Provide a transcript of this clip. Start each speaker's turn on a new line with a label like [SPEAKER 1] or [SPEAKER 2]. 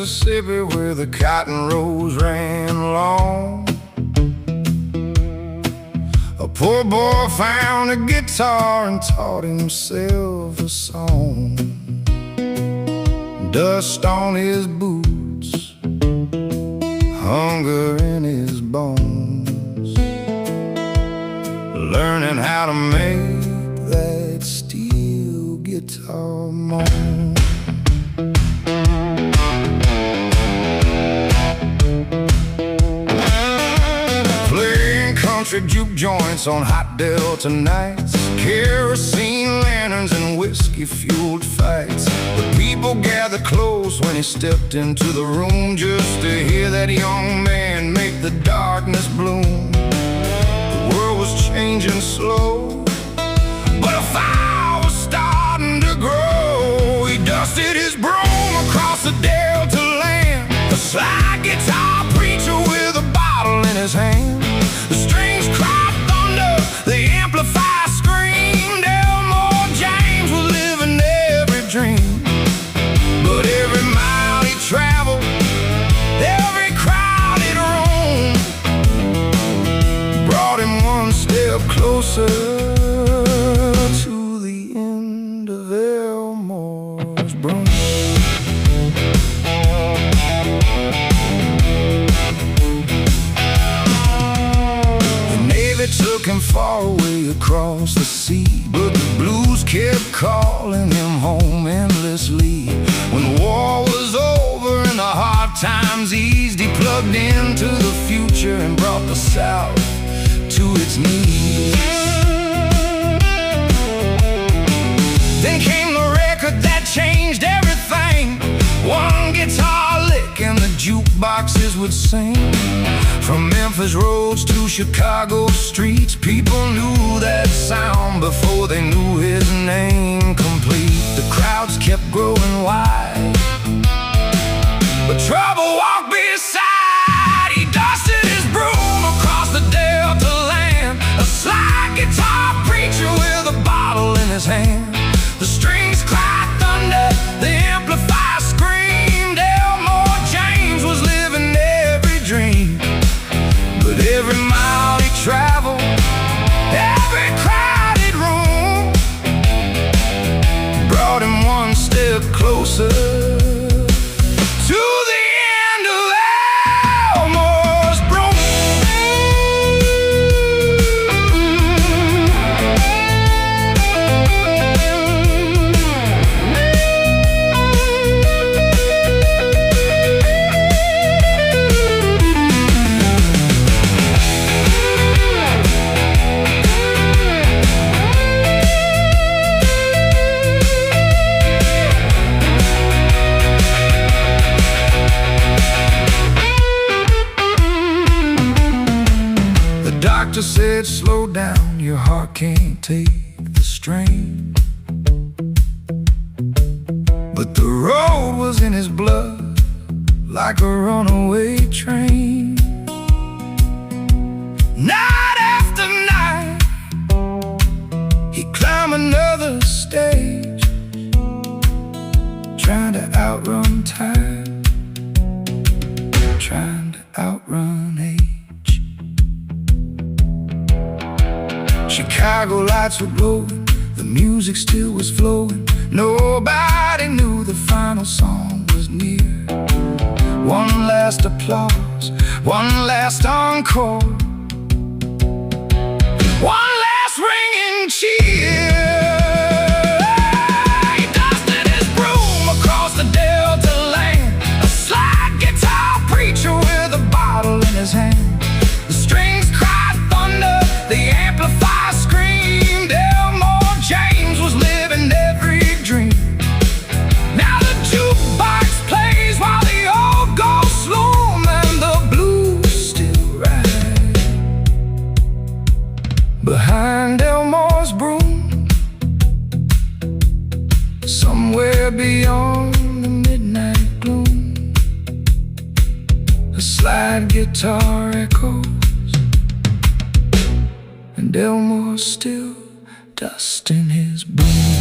[SPEAKER 1] Mississippi, where the cotton rows ran long, a poor boy found a guitar and taught himself a song. Dust on his boots, hunger in his bones, learning how to make that steel guitar moan. Playing country juke joints on hot Delta nights, kerosene lanterns and whiskey-fueled fights. The people gathered close when he stepped into the room, just to hear that young man make the darkness bloom. The world was changing slow, but a fire was starting to grow. He dusted his broom across the Delta land, a slide guitar preacher with a bottle in his hand. The strings cried thunder, the amplifier screamed. Elmore James was living every dream. But every mile he traveled, every crowd he'd roamed, brought him one step closer to the end of Elmore's Broom. The Navy took him far away across the sea, but the blues kept calling him home endlessly. When the war was over and the hard times eased, he plugged into the future and brought the South to its knees. Then came the record that changed everything. One guitar lick and the jukeboxes would sing. From Memphis roads to Chicago streets, people knew that sound before they knew his name complete. The crowds kept growing wide, but trouble walked beside. He dusted his broom across the Delta land, a slide guitar preacher with a bottle in his hand. The strings cried thunder, the amplifier screamed. Elmore James was living every dream. But every mile he traveled, every crowded room, brought him one step closer to the end of Elmore's Broom. Doctor said, slow down, your heart can't take the strain. But the road was in his blood, like a runaway train. Night after night, he'd climb another stage, trying to outrun time, trying to outrun age. Chicago lights were glowing, the music still was flowing. Nobody knew the final song was near. One last applause, one last encore, one last ringing cheer. He dusted his broom across the Delta land, a slide guitar preacher with a bottle in his hand. The strings cried thunder, the amplifier screamed. Elmore James was living every dream. Now the jukebox plays while the old goes slow, and the blues still ride behind Elmore's Broom. Somewhere beyond the midnight gloom, a slide guitar echoes, and Elmore's still dusting his broom.